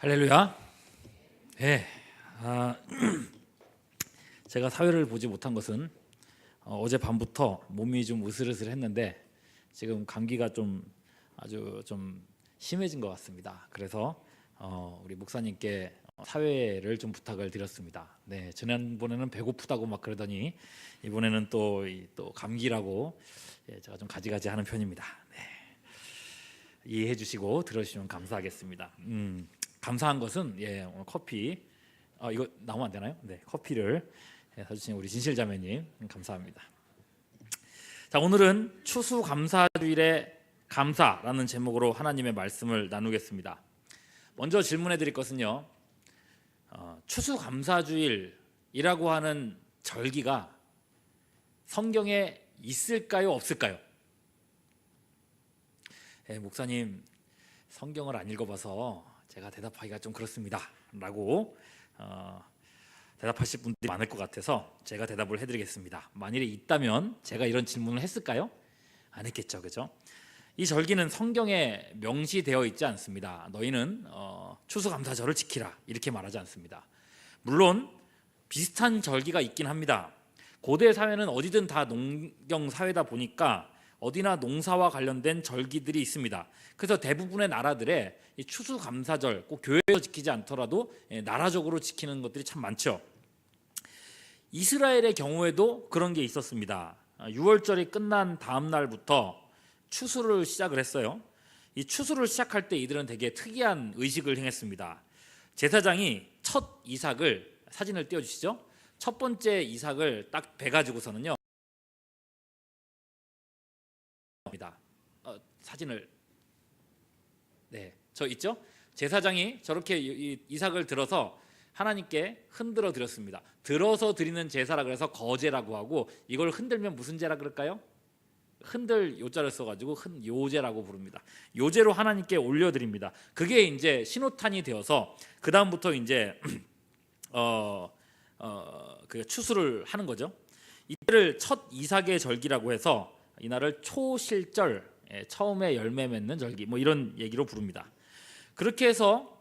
할렐루야. 네, 제가 사회를 보지 못한 것은 어제 밤부터 몸이 좀 으슬으슬했는데 지금 감기가 아주 좀 심해진 것 같습니다. 그래서 우리 목사님께 사회를 좀 부탁을 드렸습니다. 네, 지난번에는 배고프다고 막 그러더니 이번에는 또 감기라고 제가 좀 가지가지하는 편입니다. 네, 이해해 주시고 들어주시면 감사하겠습니다. 감사한 것은 오늘 커피 이거 나오면 안 되나요? 네, 커피를 사주신 우리 진실자매님 감사합니다. 자, 오늘은 추수감사주일의 감사라는 제목으로 하나님의 말씀을 나누겠습니다. 먼저 질문해 드릴 것은요, 추수감사주일이라고 하는 절기가 성경에 있을까요, 없을까요? 목사님, 성경을 안 읽어봐서 제가 대답하기가 좀 그렇습니다 라고 대답하실 분들이 많을 것 같아서 제가 대답을 해드리겠습니다. 만일에 있다면 제가 이런 질문을 했을까요? 안 했겠죠, 그죠? 이 절기는 성경에 명시되어 있지 않습니다. 너희는 추수감사절을 지키라 이렇게 말하지 않습니다. 물론 비슷한 절기가 있긴 합니다. 고대 사회는 어디든 다 농경 사회다 보니까 어디나 농사와 관련된 절기들이 있습니다. 그래서 대부분의 나라들의 이 추수감사절 꼭 교회에서 지키지 않더라도 나라적으로 지키는 것들이 참 많죠. 이스라엘의 경우에도 그런 게 있었습니다. 6월절이 끝난 다음 날부터 추수를 시작을 했어요. 이 추수를 시작할 때 이들은 되게 특이한 의식을 행했습니다. 제사장이 첫 이삭을, 사진을 띄워주시죠. 첫 번째 이삭을 딱 베가지고서는요, 사진을, 네, 저 있죠? 제사장이 저렇게 이삭을 들어서 하나님께 흔들어 드렸습니다. 들어서 드리는 제사라 그래서 거제라고 하고, 이걸 흔들면 무슨 제라 그럴까요? 흔들 요자를 써가지고 요제라고 부릅니다. 요제로 하나님께 올려드립니다. 그게 이제 신호탄이 되어서 그 다음부터 이제 그 추수를 하는 거죠. 이때를 첫 이삭의 절기라고 해서 이날을 초실절, 처음에 열매 맺는 절기, 뭐 이런 얘기로 부릅니다. 그렇게 해서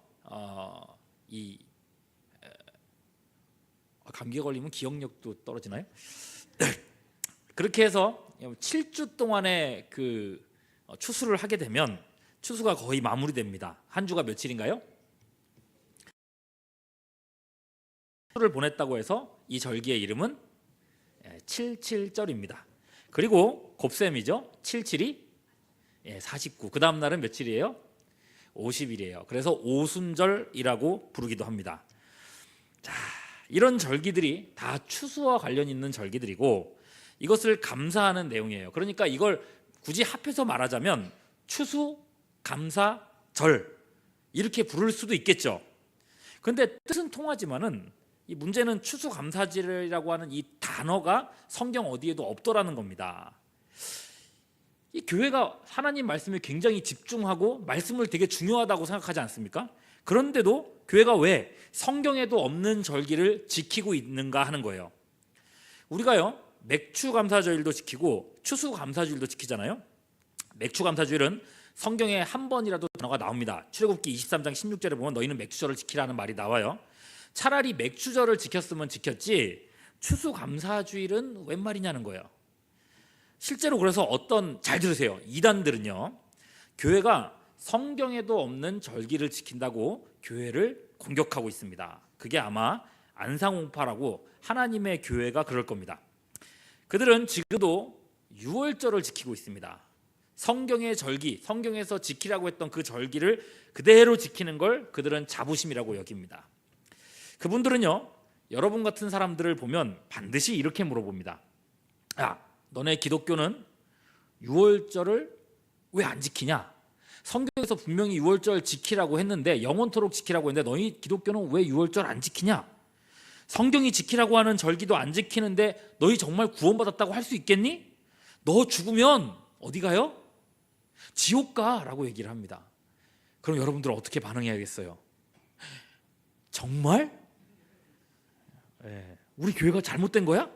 감기 걸리면 기억력도 떨어지나요? 그렇게 해서 7주 동안의 그 추수를 하게 되면 추수가 거의 마무리됩니다. 한 주가 며칠인가요? 추수를 보냈다고 해서 이 절기의 이름은 77절입니다. 그리고 곱셈이죠. 77이 49. 그 다음 날은 며칠이에요? 50일이에요. 그래서 오순절이라고 부르기도 합니다. 자, 이런 절기들이 다 추수와 관련 있는 절기들이고 이것을 감사하는 내용이에요. 그러니까 이걸 굳이 합해서 말하자면 추수 감사절 이렇게 부를 수도 있겠죠. 그런데 뜻은 통하지만은 이 문제는 추수감사절이라고 하는 이 단어가 성경 어디에도 없더라는 겁니다. 이 교회가 하나님 말씀에 굉장히 집중하고 말씀을 되게 중요하다고 생각하지 않습니까? 그런데도 교회가 왜 성경에도 없는 절기를 지키고 있는가 하는 거예요. 우리가요, 맥추감사절도 지키고 추수감사주일도 지키잖아요. 맥추감사주일은 성경에 한 번이라도 단어가 나옵니다. 출애굽기 23장 16절에 보면 너희는 맥추절을 지키라는 말이 나와요. 차라리 맥추절을 지켰으면 지켰지 추수감사주일은 웬 말이냐는 거예요. 실제로 그래서 잘 들으세요, 이단들은요, 교회가 성경에도 없는 절기를 지킨다고 교회를 공격하고 있습니다. 그게 아마 안상홍파라고 하나님의 교회가 그럴 겁니다. 그들은 지금도 6월절을 지키고 있습니다. 성경의 절기, 성경에서 지키라고 했던 그 절기를 그대로 지키는 걸 그들은 자부심이라고 여깁니다. 그분들은요, 여러분 같은 사람들을 보면 반드시 이렇게 물어봅니다. 야, 너네 기독교는 6월절을 왜 안 지키냐? 성경에서 분명히 6월절 지키라고 했는데, 영원토록 지키라고 했는데 너희 기독교는 왜 6월절 안 지키냐? 성경이 지키라고 하는 절기도 안 지키는데 너희 정말 구원받았다고 할 수 있겠니? 너 죽으면 어디 가요? 지옥 가라고 얘기를 합니다. 그럼 여러분들은 어떻게 반응해야겠어요? 정말? 우리 교회가 잘못된 거야?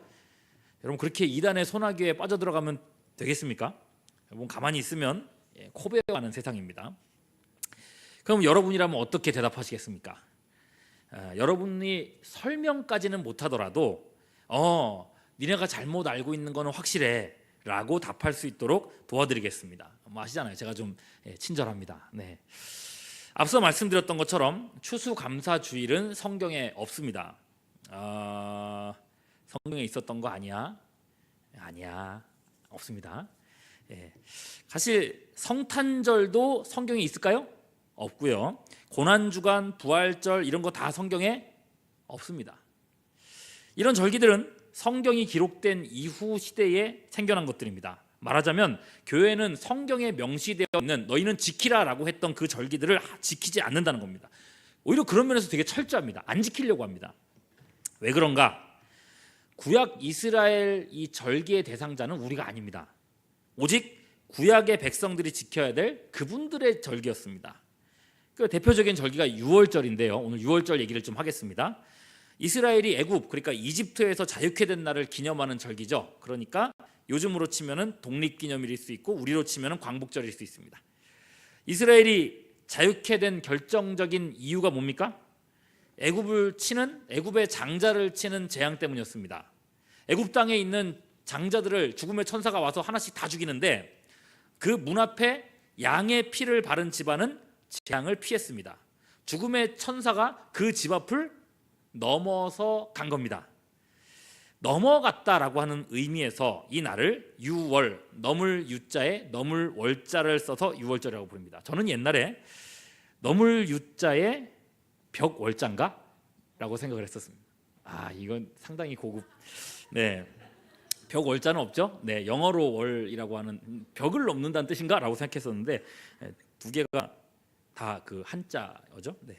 여러분, 그렇게 이단의 소나기에 빠져들어가면 되겠습니까? 여러분, 가만히 있으면 코베어하는 세상입니다. 그럼 여러분이라면 어떻게 대답하시겠습니까? 여러분이 설명까지는 못하더라도 니네가 잘못 알고 있는 거는 확실해 라고 답할 수 있도록 도와드리겠습니다. 뭐 아시잖아요. 제가 좀 친절합니다. 네. 앞서 말씀드렸던 것처럼 추수감사주일은 성경에 없습니다. 성경에 있었던 거 아니야? 아니야, 없습니다. 사실 성탄절도 성경에 있을까요? 없고요. 고난주간, 부활절 이런 거 다 성경에 없습니다. 이런 절기들은 성경이 기록된 이후 시대에 생겨난 것들입니다. 말하자면 교회는 성경에 명시되어 있는 너희는 지키라라고 했던 그 절기들을 지키지 않는다는 겁니다. 오히려 그런 면에서 되게 철저합니다. 안 지키려고 합니다. 왜 그런가? 구약 이스라엘 이 절기의 대상자는 우리가 아닙니다. 오직 구약의 백성들이 지켜야 될 그분들의 절기였습니다. 그 대표적인 절기가 유월절인데요. 오늘 유월절 얘기를 좀 하겠습니다. 이스라엘이 애굽, 그러니까 이집트에서 자유케 된 날을 기념하는 절기죠. 그러니까 요즘으로 치면은 독립기념일일 수 있고 우리로 치면은 광복절일 수 있습니다. 이스라엘이 자유케 된 결정적인 이유가 뭡니까? 애굽의 장자를 치는 재앙 때문이었습니다. 애굽 땅에 있는 장자들을 죽음의 천사가 와서 하나씩 다 죽이는데 그 문 앞에 양의 피를 바른 집안은 재앙을 피했습니다. 죽음의 천사가 그 집 앞을 넘어서 간 겁니다. 넘어갔다라고 하는 의미에서 이 날을 유월, 넘을 유자에 넘을 월자를 써서 유월절이라고 부릅니다. 저는 옛날에 넘을 유자에 벽 월자인가? 라고 생각을 했었습니다. 이건 상당히 고급. 네, 벽 월자는 없죠. 네, 영어로 월이라고 하는 벽을 넘는다는 뜻인가? 라고 생각했었는데 두 개가 다 그 한자어죠. 네.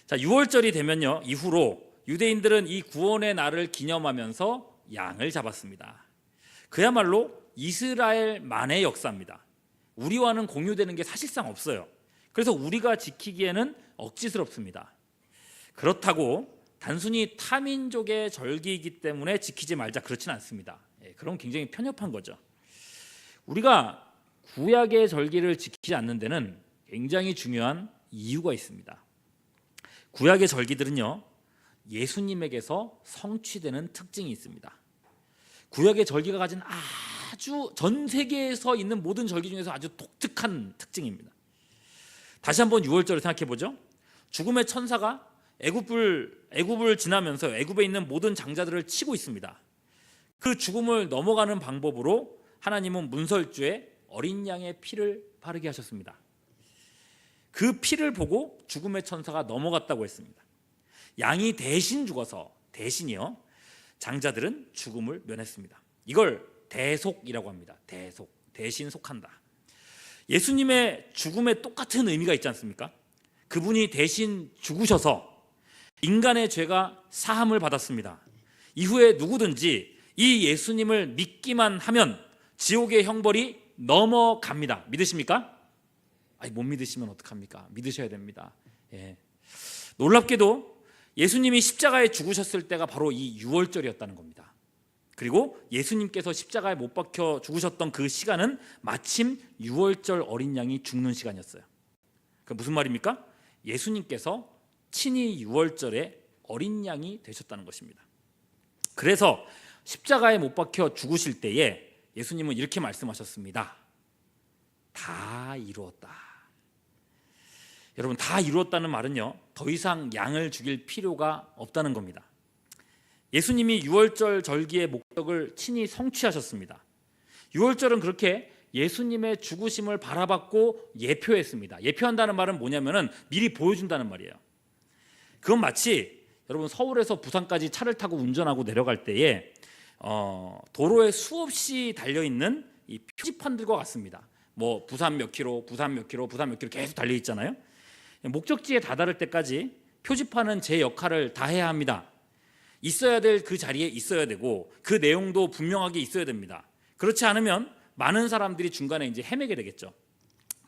자, 유월절이 되면요, 이후로 유대인들은 이 구원의 날을 기념하면서 양을 잡았습니다. 그야말로 이스라엘만의 역사입니다. 우리와는 공유되는 게 사실상 없어요. 그래서 우리가 지키기에는 억지스럽습니다. 그렇다고 단순히 타민족의 절기이기 때문에 지키지 말자, 그렇지는 않습니다. 그럼 굉장히 편협한 거죠. 우리가 구약의 절기를 지키지 않는 데는 굉장히 중요한 이유가 있습니다. 구약의 절기들은요, 예수님에게서 성취되는 특징이 있습니다. 구약의 절기가 가진 아주 전 세계에서 있는 모든 절기 중에서 아주 독특한 특징입니다. 다시 한번 유월절을 생각해 보죠. 죽음의 천사가 애굽을 지나면서 애굽에 있는 모든 장자들을 치고 있습니다. 그 죽음을 넘어가는 방법으로 하나님은 문설주에 어린 양의 피를 바르게 하셨습니다. 그 피를 보고 죽음의 천사가 넘어갔다고 했습니다. 양이 대신 죽어서 대신이요, 장자들은 죽음을 면했습니다. 이걸 대속이라고 합니다. 대신 속한다. 예수님의 죽음에 똑같은 의미가 있지 않습니까? 그분이 대신 죽으셔서 인간의 죄가 사함을 받았습니다. 이후에 누구든지 이 예수님을 믿기만 하면 지옥의 형벌이 넘어갑니다. 믿으십니까? 못 믿으시면 어떡합니까? 믿으셔야 됩니다. 놀랍게도 예수님이 십자가에 죽으셨을 때가 바로 이 유월절이었다는 겁니다. 그리고 예수님께서 십자가에 못 박혀 죽으셨던 그 시간은 마침 유월절 어린 양이 죽는 시간이었어요. 그 무슨 말입니까? 예수님께서 친히 유월절에 어린 양이 되셨다는 것입니다. 그래서 십자가에 못 박혀 죽으실 때에 예수님은 이렇게 말씀하셨습니다. 다 이루었다. 여러분, 다 이루었다는 말은요, 더 이상 양을 죽일 필요가 없다는 겁니다. 예수님이 유월절 절기의 목적을 친히 성취하셨습니다. 유월절은 그렇게 예수님의 죽으심을 바라봤고 예표했습니다. 예표한다는 말은 뭐냐면은 미리 보여준다는 말이에요. 그건 마치 여러분 서울에서 부산까지 차를 타고 운전하고 내려갈 때에 도로에 수없이 달려있는 이 표지판들과 같습니다. 뭐 부산 몇 킬로, 부산 몇 킬로, 부산 몇 킬로 계속 달려 있잖아요. 목적지에 다다를 때까지 표지판은 제 역할을 다 해야 합니다. 있어야 될 그 자리에 있어야 되고 그 내용도 분명하게 있어야 됩니다. 그렇지 않으면 많은 사람들이 중간에 이제 헤매게 되겠죠.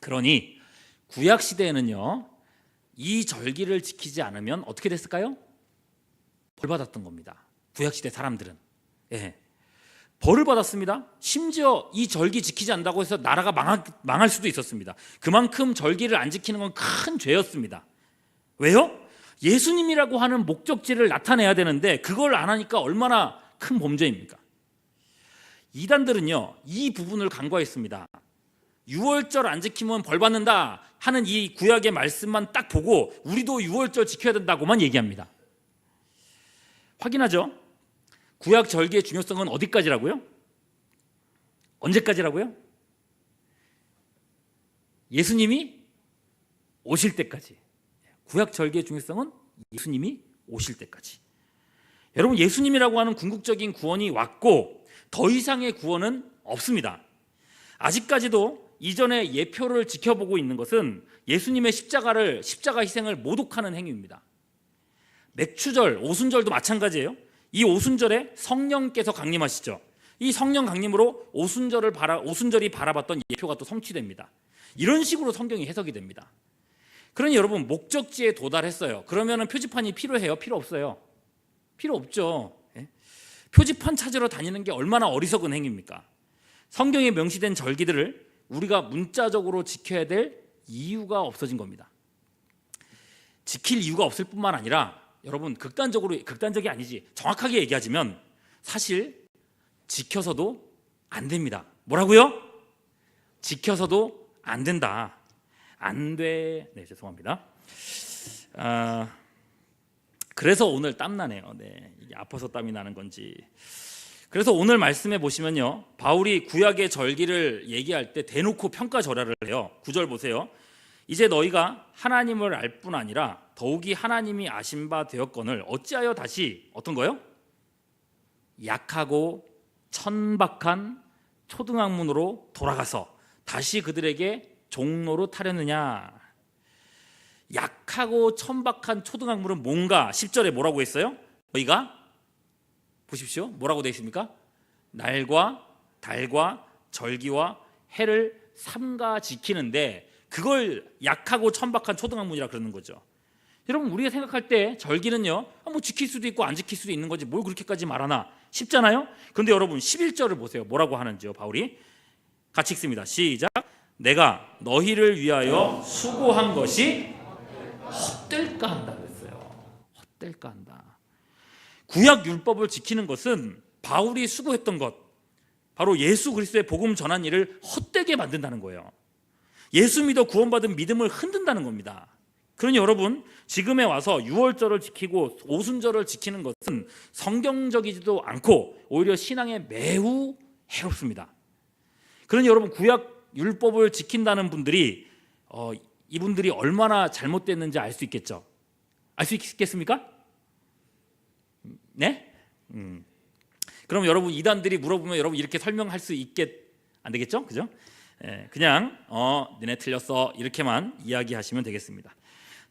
그러니 구약 시대에는요, 이 절기를 지키지 않으면 어떻게 됐을까요? 벌 받았던 겁니다. 구약 시대 사람들은. 벌을 받았습니다. 심지어 이 절기 지키지 않는다고 해서 나라가 망할 수도 있었습니다. 그만큼 절기를 안 지키는 건 큰 죄였습니다. 왜요? 예수님이라고 하는 목적지를 나타내야 되는데 그걸 안 하니까 얼마나 큰 범죄입니까? 이단들은요, 이 부분을 간과했습니다. 유월절 안 지키면 벌 받는다 하는 이 구약의 말씀만 딱 보고 우리도 유월절 지켜야 된다고만 얘기합니다. 확인하죠? 구약 절기의 중요성은 어디까지라고요? 언제까지라고요? 예수님이 오실 때까지. 구약 절기의 중요성은 예수님이 오실 때까지. 여러분, 예수님이라고 하는 궁극적인 구원이 왔고 더 이상의 구원은 없습니다. 아직까지도 이전의 예표를 지켜보고 있는 것은 예수님의 십자가 희생을 모독하는 행위입니다. 맥추절, 오순절도 마찬가지예요. 이 오순절에 성령께서 강림하시죠. 이 성령 강림으로 오순절이 바라봤던 예표가 또 성취됩니다. 이런 식으로 성경이 해석이 됩니다. 그러니 여러분, 목적지에 도달했어요. 그러면 표지판이 필요해요? 필요 없어요? 필요 없죠. 표지판 찾으러 다니는 게 얼마나 어리석은 행위입니까? 성경에 명시된 절기들을 우리가 문자적으로 지켜야 될 이유가 없어진 겁니다. 지킬 이유가 없을 뿐만 아니라 여러분, 극단적이 아니지, 정확하게 얘기하자면 사실 지켜서도 안 됩니다. 뭐라고요? 지켜서도 안 된다. 안 돼. 네, 죄송합니다. 그래서 오늘 땀나네요. 네, 이게 아파서 땀이 나는 건지. 그래서 오늘 말씀해 보시면요, 바울이 구약의 절기를 얘기할 때 대놓고 평가절하를 해요. 9절 보세요. 이제 너희가 하나님을 알 뿐 아니라 더욱이 하나님이 아신 바 되었거늘 어찌하여 다시 어떤 거요? 약하고 천박한 초등학문으로 돌아가서 다시 그들에게 종로로 타려느냐. 약하고 천박한 초등학문은 뭔가 10절에 뭐라고 했어요? 너희가 보십시오. 뭐라고 되어 있습니까? 날과 달과 절기와 해를 삼가 지키는데 그걸 약하고 천박한 초등학문이라 그러는 거죠. 여러분, 우리가 생각할 때 절기는요, 뭐 지킬 수도 있고 안 지킬 수도 있는 거지 뭘 그렇게까지 말하나 싶잖아요. 그런데 여러분 11절을 보세요. 뭐라고 하는지요. 바울이 같이 읽습니다. 시작. 내가 너희를 위하여 수고한 것이 헛될까 한다 그랬어요. 헛될까 한다. 구약 율법을 지키는 것은 바울이 수고했던 것, 바로 예수 그리스도의 복음 전한 일을 헛되게 만든다는 거예요. 예수 믿어 구원받은 믿음을 흔든다는 겁니다. 그러니 여러분, 지금에 와서 유월절을 지키고 오순절을 지키는 것은 성경적이지도 않고 오히려 신앙에 매우 해롭습니다. 그러니 여러분, 구약 율법을 지킨다는 분들이 이분들이 얼마나 잘못됐는지 알 수 있겠죠? 알 수 있겠습니까? 네? 그럼 여러분, 이단들이 물어보면 여러분 이렇게 설명할 수 안 되겠죠? 그죠? 그냥 너네 틀렸어 이렇게만 이야기하시면 되겠습니다.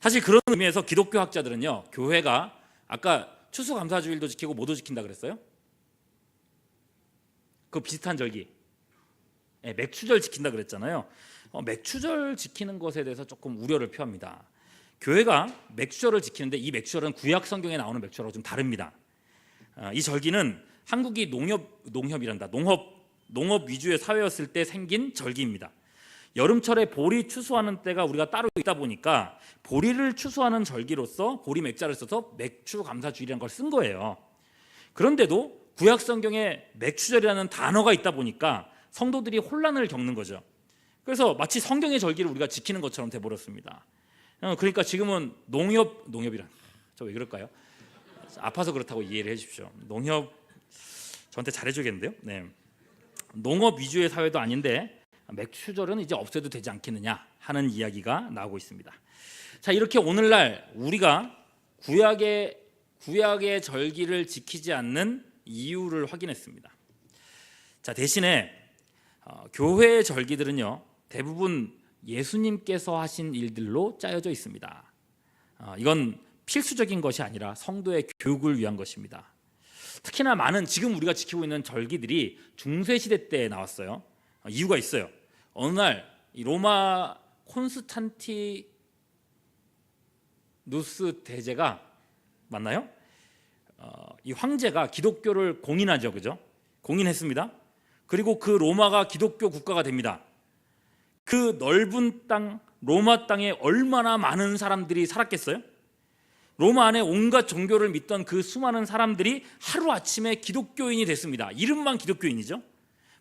사실 그런 의미에서 기독교 학자들은요, 교회가 아까 추수감사주일도 지키고 뭐도 지킨다 그랬어요? 그 비슷한 절기, 맥추절 지킨다 그랬잖아요. 맥추절 지키는 것에 대해서 조금 우려를 표합니다. 교회가 맥추절을 지키는데 이 맥추절은 구약 성경에 나오는 맥추절하고 좀 다릅니다. 이 절기는 한국이 농업 위주의 사회였을 때 생긴 절기입니다. 여름철에 보리 추수하는 때가 우리가 따로 있다 보니까 보리를 추수하는 절기로서 보리 맥자를 써서 맥추감사주일이라는 걸 쓴 거예요. 그런데도 구약 성경에 맥추절이라는 단어가 있다 보니까 성도들이 혼란을 겪는 거죠. 그래서 마치 성경의 절기를 우리가 지키는 것처럼 돼버렸습니다. 그러니까 지금은 농협이란, 저 왜 그럴까요? 아파서 그렇다고 이해를 해주십시오. 농협 저한테 잘해주겠는데요. 네. 농업 위주의 사회도 아닌데 맥추절은 이제 없애도 되지 않겠느냐 하는 이야기가 나오고 있습니다. 자, 이렇게 오늘날 우리가 구약의 절기를 지키지 않는 이유를 확인했습니다. 자, 대신에 교회의 절기들은요, 대부분 예수님께서 하신 일들로 짜여져 있습니다. 이건 필수적인 것이 아니라 성도의 교육을 위한 것입니다. 특히나 많은 지금 우리가 지키고 있는 절기들이 중세시대 때 나왔어요. 이유가 있어요. 어느 날 이 로마 콘스탄티누스 대제가 맞나요? 이 황제가 기독교를 공인하죠, 그죠? 공인했습니다. 그리고 그 로마가 기독교 국가가 됩니다. 그 넓은 땅, 로마 땅에 얼마나 많은 사람들이 살았겠어요? 로마 안에 온갖 종교를 믿던 그 수많은 사람들이 하루아침에 기독교인이 됐습니다. 이름만 기독교인이죠.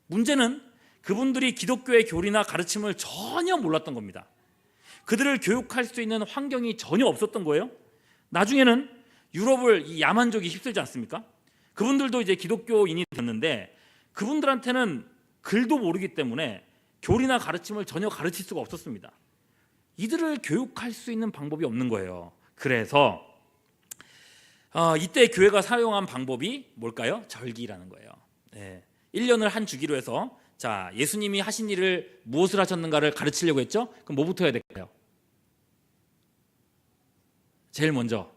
문제는 그분들이 기독교의 교리나 가르침을 전혀 몰랐던 겁니다. 그들을 교육할 수 있는 환경이 전혀 없었던 거예요. 나중에는 유럽을 이 야만족이 휩쓸지 않습니까? 그분들도 이제 기독교인이 됐는데 그분들한테는 글도 모르기 때문에 교리나 가르침을 전혀 가르칠 수가 없었습니다. 이들을 교육할 수 있는 방법이 없는 거예요. 그래서 이때 교회가 사용한 방법이 뭘까요? 절기라는 거예요. 1년을 한 주기로 해서 자, 예수님이 하신 일을 무엇을 하셨는가를 가르치려고 했죠? 그럼 뭐부터 해야 될까요? 제일 먼저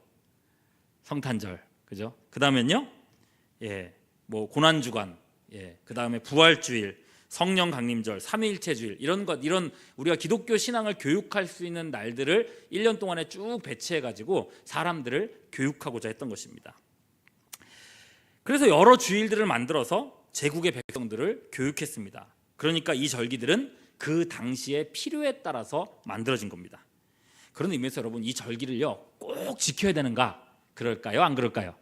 성탄절, 그죠? 그 다음엔요, 뭐 고난주간, 그 다음에 부활주일, 성령 강림절, 삼위일체주일 이런 우리가 기독교 신앙을 교육할 수 있는 날들을 1년 동안에 쭉 배치해 가지고 사람들을 교육하고자 했던 것입니다. 그래서 여러 주일들을 만들어서 제국의 백성들을 교육했습니다. 그러니까 이 절기들은 그 당시의 필요에 따라서 만들어진 겁니다. 그런 의미에서 여러분 이 절기를요 꼭 지켜야 되는가? 그럴까요? 안 그럴까요?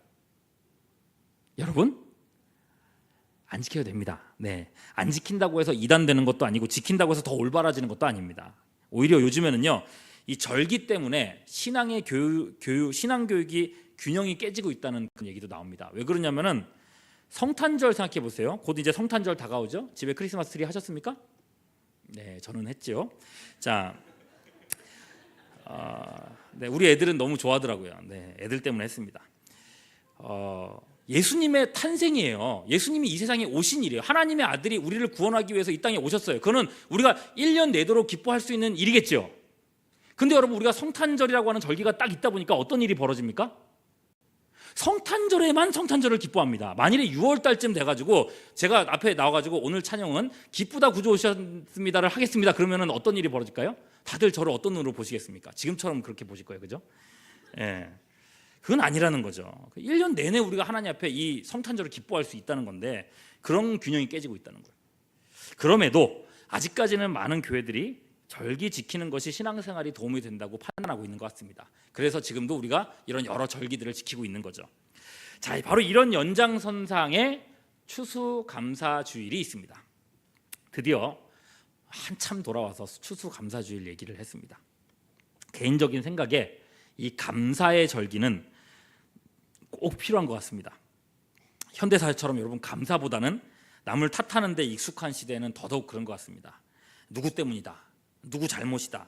여러분 안 지켜야 됩니다. 안 지킨다고 해서 이단되는 것도 아니고 지킨다고 해서 더 올바라지는 것도 아닙니다. 오히려 요즘에는요 이 절기 때문에 신앙의 신앙 교육이 균형이 깨지고 있다는 그런 얘기도 나옵니다. 왜 그러냐면은 성탄절 생각해 보세요. 곧 이제 성탄절 다가오죠. 집에 크리스마스 트리 하셨습니까? 네, 저는 했죠. 자, 우리 애들은 너무 좋아하더라고요. 애들 때문에 했습니다. 예수님의 탄생이에요. 예수님이 이 세상에 오신 일이에요. 하나님의 아들이 우리를 구원하기 위해서 이 땅에 오셨어요. 그거는 우리가 1년 내도록 기뻐할 수 있는 일이겠죠. 근데 여러분 우리가 성탄절이라고 하는 절기가 딱 있다 보니까 어떤 일이 벌어집니까? 성탄절에만 성탄절을 기뻐합니다. 만일에 6월 달쯤 돼가지고 제가 앞에 나와가지고 오늘 찬영은 기쁘다 구주 오셨습니다를 하겠습니다. 그러면은 어떤 일이 벌어질까요? 다들 저를 어떤 눈으로 보시겠습니까? 지금처럼 그렇게 보실 거예요, 그죠? 그건 아니라는 거죠. 1년 내내 우리가 하나님 앞에 이 성탄절을 기뻐할 수 있다는 건데 그런 균형이 깨지고 있다는 거예요. 그럼에도 아직까지는 많은 교회들이 절기 지키는 것이 신앙생활이 도움이 된다고 판단하고 있는 것 같습니다. 그래서 지금도 우리가 이런 여러 절기들을 지키고 있는 거죠. 자, 바로 이런 연장선상에 추수감사주일이 있습니다. 드디어 한참 돌아와서 추수감사주일 얘기를 했습니다. 개인적인 생각에 이 감사의 절기는 꼭 필요한 것 같습니다. 현대사회처럼 여러분 감사보다는 남을 탓하는 데 익숙한 시대에는 더더욱 그런 것 같습니다. 누구 때문이다, 누구 잘못이다,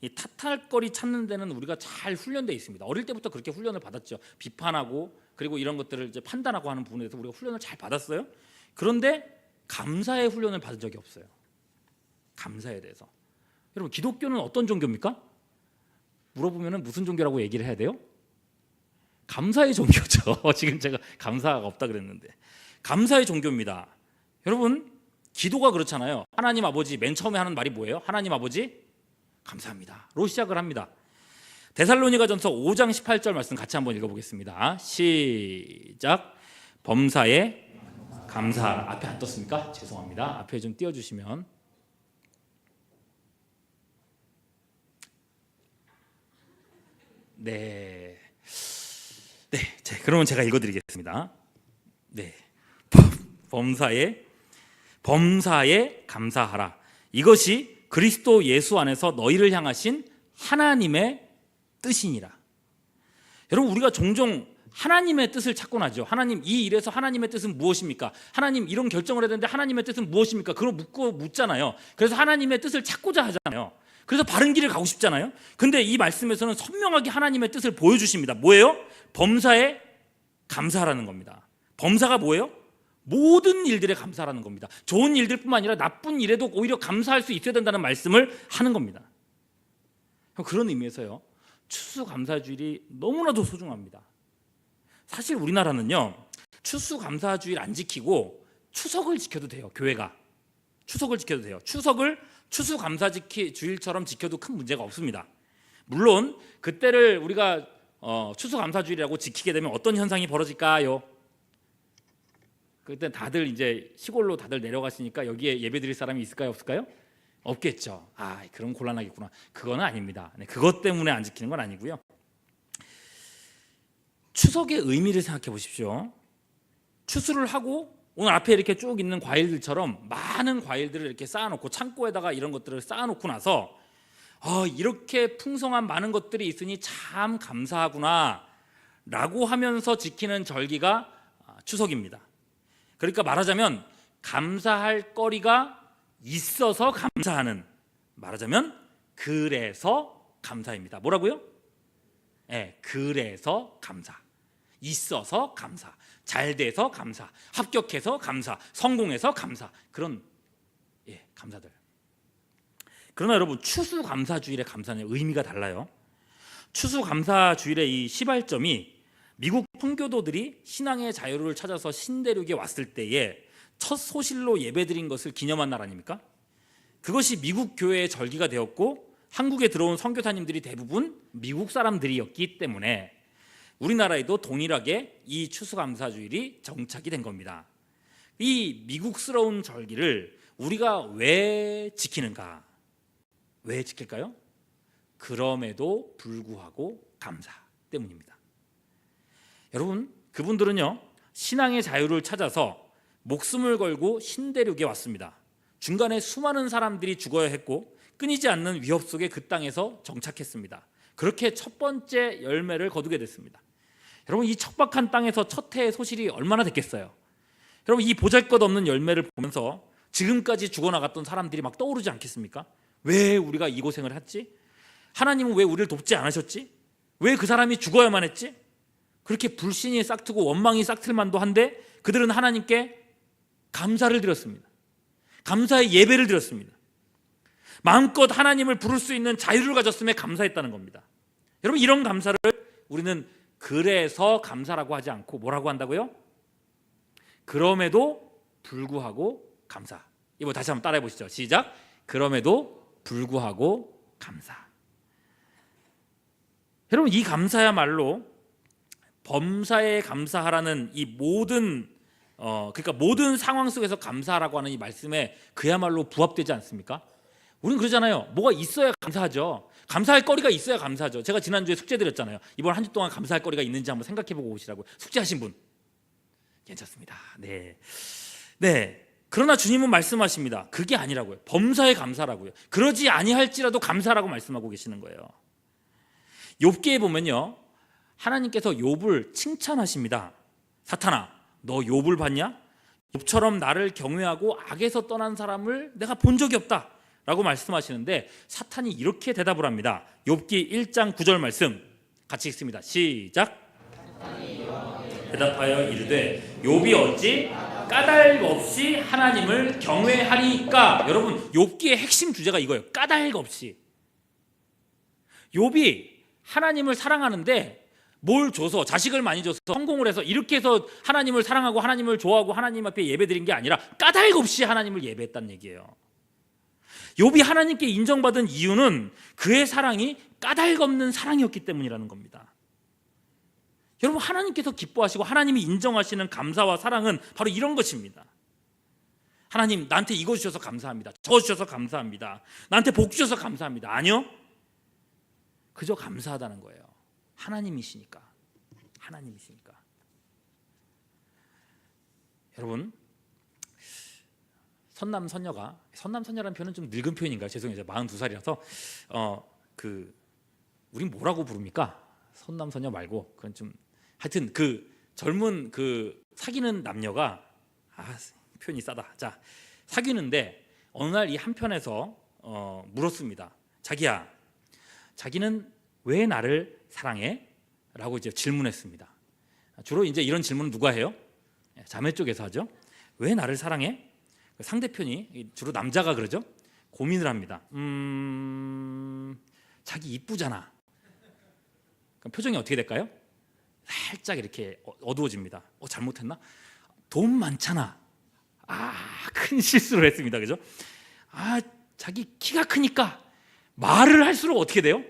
이 탓할 거리 찾는 데는 우리가 잘 훈련되어 있습니다. 어릴 때부터 그렇게 훈련을 받았죠. 비판하고 그리고 이런 것들을 이제 판단하고 하는 부분에 대해서 우리가 훈련을 잘 받았어요. 그런데 감사의 훈련을 받은 적이 없어요. 감사에 대해서. 여러분 기독교는 어떤 종교입니까? 물어보면 무슨 종교라고 얘기를 해야 돼요? 감사의 종교죠. 지금 제가 감사가 없다 그랬는데 감사의 종교입니다. 여러분 기도가 그렇잖아요. 하나님 아버지 맨 처음에 하는 말이 뭐예요? 하나님 아버지 감사합니다.로 시작을 합니다. 데살로니가전서 5장 18절 말씀 같이 한번 읽어보겠습니다. 시작. 범사에 감사. 앞에 안 떴습니까? 죄송합니다. 앞에 좀 띄워주시면. 네. 자, 그러면 제가 읽어드리겠습니다. 범사에 감사하라. 이것이 그리스도 예수 안에서 너희를 향하신 하나님의 뜻이니라. 여러분 우리가 종종 하나님의 뜻을 찾곤 하죠. 하나님 이 일에서 하나님의 뜻은 무엇입니까? 하나님 이런 결정을 해야 되는데 하나님의 뜻은 무엇입니까? 그걸 묻잖아요. 그래서 하나님의 뜻을 찾고자 하잖아요. 그래서 바른 길을 가고 싶잖아요. 근데 이 말씀에서는 선명하게 하나님의 뜻을 보여주십니다. 뭐예요? 범사에 감사하라는 겁니다. 범사가 뭐예요? 모든 일들에 감사하라는 겁니다. 좋은 일들뿐만 아니라 나쁜 일에도 오히려 감사할 수 있어야 된다는 말씀을 하는 겁니다. 그런 의미에서요, 추수감사주일이 너무나도 소중합니다. 사실 우리나라는요, 추수감사주일 안 지키고 추석을 지켜도 돼요. 교회가 추석을 지켜도 돼요. 추석을 추수감사주일처럼 지켜도 큰 문제가 없습니다. 물론 그때를 우리가 추수감사주일이라고 지키게 되면 어떤 현상이 벌어질까요? 그때 다들 이제 시골로 다들 내려가시니까 여기에 예배드릴 사람이 있을까요, 없을까요? 없겠죠. 그럼 곤란하겠구나. 그건 아닙니다. 네, 그것 때문에 안 지키는 건 아니고요. 추석의 의미를 생각해 보십시오. 추수를 하고 오늘 앞에 이렇게 쭉 있는 과일들처럼 많은 과일들을 이렇게 쌓아놓고 창고에다가 이런 것들을 쌓아놓고 나서 이렇게 풍성한 많은 것들이 있으니 참 감사하구나 라고 하면서 지키는 절기가 추석입니다. 그러니까 말하자면 감사할 거리가 있어서 감사하는, 말하자면 그래서 감사입니다. 뭐라고요? 그래서 감사, 있어서 감사, 잘 돼서 감사, 합격해서 감사, 성공해서 감사, 그런 감사들. 그러나 여러분, 추수감사주일의 감사는 의미가 달라요. 추수감사주일의 이 시발점이 미국 평교도들이 신앙의 자유를 찾아서 신대륙에 왔을 때에 첫 소실로 예배드린 것을 기념한 날 아닙니까? 그것이 미국 교회의 절기가 되었고 한국에 들어온 선교사님들이 대부분 미국 사람들이었기 때문에 우리나라에도 동일하게 이 추수감사주일이 정착이 된 겁니다. 이 미국스러운 절기를 우리가 왜 지키는가? 왜 지킬까요? 그럼에도 불구하고 감사 때문입니다. 여러분, 그분들은요 신앙의 자유를 찾아서 목숨을 걸고 신대륙에 왔습니다. 중간에 수많은 사람들이 죽어야 했고 끊이지 않는 위협 속에 그 땅에서 정착했습니다. 그렇게 첫 번째 열매를 거두게 됐습니다. 여러분, 이 척박한 땅에서 첫 해의 소실이 얼마나 됐겠어요? 여러분, 이 보잘것없는 열매를 보면서 지금까지 죽어나갔던 사람들이 막 떠오르지 않겠습니까? 왜 우리가 이 고생을 했지? 하나님은 왜 우리를 돕지 않으셨지? 왜 그 사람이 죽어야만 했지? 그렇게 불신이 싹트고 원망이 싹틀 만도 한데 그들은 하나님께 감사를 드렸습니다. 감사의 예배를 드렸습니다. 마음껏 하나님을 부를 수 있는 자유를 가졌음에 감사했다는 겁니다. 여러분, 이런 감사를 우리는 그래서 감사라고 하지 않고 뭐라고 한다고요? 그럼에도 불구하고 감사. 이거 다시 한번 따라해 보시죠. 시작. 그럼에도 불구하고 감사. 여러분, 이 감사야말로 범사에 감사하라는 이 모든 그러니까 모든 상황 속에서 감사하라고 하는 이 말씀에 그야말로 부합되지 않습니까? 우리는 그러잖아요. 뭐가 있어야 감사하죠. 감사할 거리가 있어야 감사하죠. 제가 지난주에 숙제 드렸잖아요. 이번 한 주 동안 감사할 거리가 있는지 한번 생각해보고 오시라고요. 숙제하신 분 괜찮습니다. 네. 그러나 주님은 말씀하십니다. 그게 아니라고요. 범사에 감사라고요. 그러지 아니할지라도 감사라고 말씀하고 계시는 거예요. 욥기에 보면요, 하나님께서 욥을 칭찬하십니다. 사탄아, 너 욥을 봤냐? 욥처럼 나를 경외하고 악에서 떠난 사람을 내가 본 적이 없다 라고 말씀하시는데 사탄이 이렇게 대답을 합니다. 욥기 1장 9절 말씀 같이 읽습니다. 시작. 대답하여 이르되 욥이 어찌 까닭 없이 하나님을 경외하리까? 여러분, 욥기의 핵심 주제가 이거예요. 까닭 없이. 욥이 하나님을 사랑하는데 뭘 줘서, 자식을 많이 줘서, 성공을 해서, 이렇게 해서 하나님을 사랑하고 하나님을 좋아하고 하나님 앞에 예배드린 게 아니라 까닭 없이 하나님을 예배했다는 얘기예요. 욥이 하나님께 인정받은 이유는 그의 사랑이 까닭 없는 사랑이었기 때문이라는 겁니다. 여러분, 하나님께서 기뻐하시고 하나님이 인정하시는 감사와 사랑은 바로 이런 것입니다. 하나님, 나한테 이거 주셔서 감사합니다. 저거 주셔서 감사합니다. 나한테 복 주셔서 감사합니다. 아니요, 그저 감사하다는 거예요. 하나님이시니까. 여러분, 선남선녀라는 표현은 좀 늙은 표현인가요? 죄송해요. 42살이라서 우린 뭐라고 부릅니까? 선남선녀 말고 그건 좀 하여튼 그 젊은 그 사귀는 남녀가 표현이 싸다. 자, 사귀는데 어느 날 이 한편에서 물었습니다. 자기야, 자기는 왜 나를 사랑해? 라고 이제 질문했습니다. 주로 이제 이런 질문은 누가 해요? 자매 쪽에서 하죠. 왜 나를 사랑해? 상대편이, 주로 남자가 그러죠. 고민을 합니다. 자기 이쁘잖아. 그럼 표정이 어떻게 될까요? 살짝 이렇게 어두워집니다. 잘못했나? 돈 많잖아. 큰 실수를 했습니다. 그죠? 자기 키가 크니까 말을 할수록 어떻게 돼요?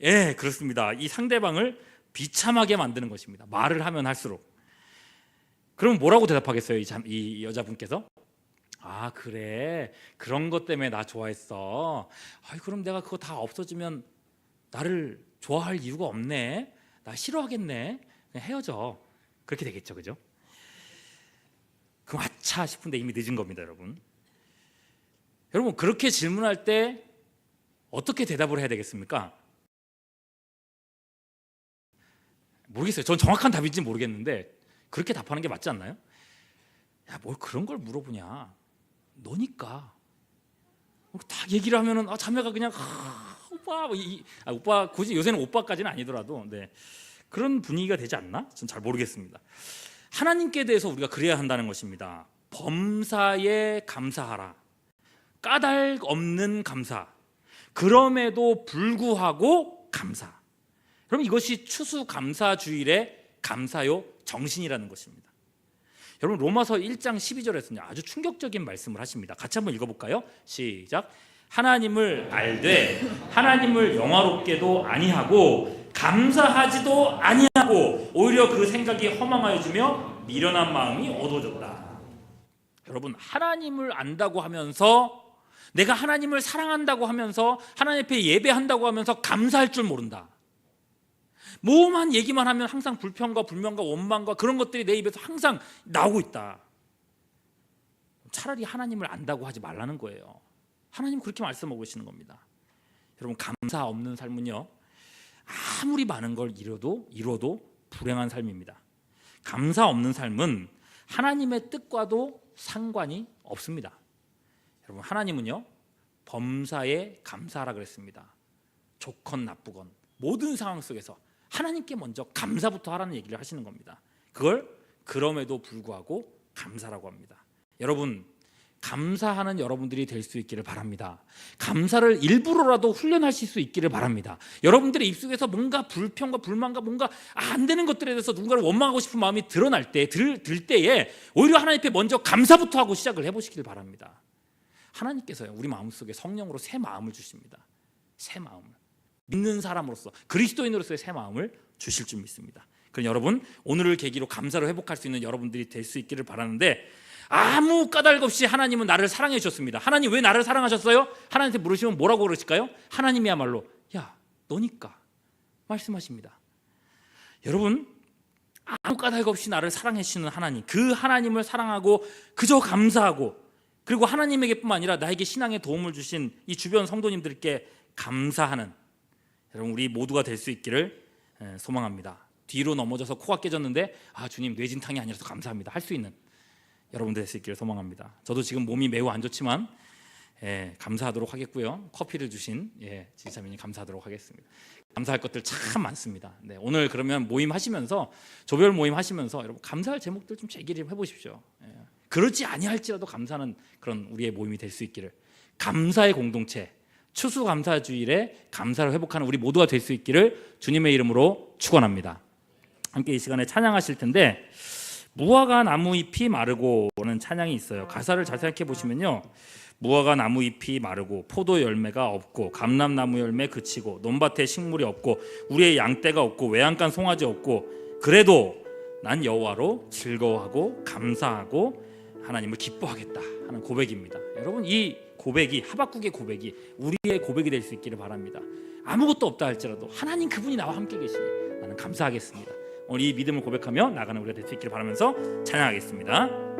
예, 그렇습니다. 이 상대방을 비참하게 만드는 것입니다. 말을 하면 할수록. 그럼 뭐라고 대답하겠어요? 이 여자분께서? 아, 그래, 그런 것 때문에 나 좋아했어. 아이, 그럼 내가 그거 다 없어지면 나를 좋아할 이유가 없네, 나 싫어하겠네, 그냥 헤어져. 그렇게 되겠죠, 그죠? 그럼 아차 싶은데 이미 늦은 겁니다, 여러분. 여러분, 그렇게 질문할 때 어떻게 대답을 해야 되겠습니까? 모르겠어요. 전 정확한 답인지 모르겠는데 그렇게 답하는 게 맞지 않나요? 야, 뭘 그런 걸 물어보냐, 너니까. 다 얘기를 하면은 자매가 그냥 오빠, 오빠, 굳이 요새는 오빠까지는 아니더라도 그런 분위기가 되지 않나? 전 잘 모르겠습니다. 하나님께 대해서 우리가 그래야 한다는 것입니다. 범사에 감사하라. 까닭 없는 감사. 그럼에도 불구하고 감사. 그럼 이것이 추수감사주일의 감사요 정신이라는 것입니다. 여러분, 로마서 1장 12절에서는 아주 충격적인 말씀을 하십니다. 같이 한번 읽어볼까요? 시작. 하나님을 알되 하나님을 영화롭게도 아니하고 감사하지도 아니하고 오히려 그 생각이 허망하여지며 미련한 마음이 어두워졌다. 여러분, 하나님을 안다고 하면서, 내가 하나님을 사랑한다고 하면서, 하나님 앞에 예배한다고 하면서 감사할 줄 모른다. 뭐만 얘기만 하면 항상 불평과 불만과 원망과 그런 것들이 내 입에서 항상 나오고 있다. 차라리 하나님을 안다고 하지 말라는 거예요. 하나님 그렇게 말씀하고 계시는 겁니다. 여러분, 감사 없는 삶은요, 아무리 많은 걸 이뤄도 불행한 삶입니다. 감사 없는 삶은 하나님의 뜻과도 상관이 없습니다. 여러분, 하나님은요, 범사에 감사하라 그랬습니다. 좋건 나쁘건 모든 상황 속에서 하나님께 먼저 감사부터 하라는 얘기를 하시는 겁니다. 그걸 그럼에도 불구하고 감사라고 합니다. 여러분, 감사하는 여러분들이 될 수 있기를 바랍니다. 감사를 일부러라도 훈련하실 수 있기를 바랍니다. 여러분들의 입속에서 뭔가 불평과 불만과 뭔가 안 되는 것들에 대해서 누군가를 원망하고 싶은 마음이 드러날 때, 들 때에 오히려 하나님께 먼저 감사부터 하고 시작을 해보시길 바랍니다. 하나님께서요, 우리 마음속에 성령으로 새 마음을 주십니다. 새 마음을, 믿는 사람으로서, 그리스도인으로서의 새 마음을 주실 줄 믿습니다. 그럼 여러분, 오늘을 계기로 감사를 회복할 수 있는 여러분들이 될 수 있기를 바라는데, 아무 까닭 없이 하나님은 나를 사랑해 주셨습니다. 하나님 왜 나를 사랑하셨어요? 하나님한테 물으시면 뭐라고 그러실까요? 하나님이야말로 야, 너니까 말씀하십니다. 여러분, 아무 까닭 없이 나를 사랑해 주시는 하나님, 그 하나님을 사랑하고 그저 감사하고, 그리고 하나님에게뿐만 아니라 나에게 신앙에 도움을 주신 이 주변 성도님들께 감사하는 여러분, 우리 모두가 될 수 있기를 소망합니다. 뒤로 넘어져서 코가 깨졌는데 주님, 뇌진탕이 아니라서 감사합니다 할 수 있는 여러분들 될 수 있기를 소망합니다. 저도 지금 몸이 매우 안 좋지만 감사하도록 하겠고요. 커피를 주신 지사님이 감사하도록 하겠습니다. 감사할 것들 참 많습니다. 오늘 그러면 모임 하시면서, 조별 모임 하시면서 여러분 감사할 제목들 좀 제기를 해보십시오. 그렇지 아니할지라도 감사하는 그런 우리의 모임이 될 수 있기를, 감사의 공동체, 추수감사주일에 감사를 회복하는 우리 모두가 될 수 있기를 주님의 이름으로 축원합니다. 함께 이 시간에 찬양하실 텐데, 무화과 나무잎이 마르고는 찬양이 있어요. 가사를 잘 생각해 보시면요, 무화과 나무잎이 마르고 포도 열매가 없고 감람나무 열매 그치고 논밭에 식물이 없고 우리의 양떼가 없고 외양간 송아지 없고 그래도 난 여호와로 즐거워하고 감사하고 하나님을 기뻐하겠다 하는 고백입니다. 여러분, 이 고백이, 하박국의 고백이 우리의 고백이 될 수 있기를 바랍니다. 아무것도 없다 할지라도 하나님 그분이 나와 함께 계시니 나는 감사하겠습니다. 오늘 이 믿음을 고백하며 나가는 우리가 될 수 있기를 바라면서 찬양하겠습니다.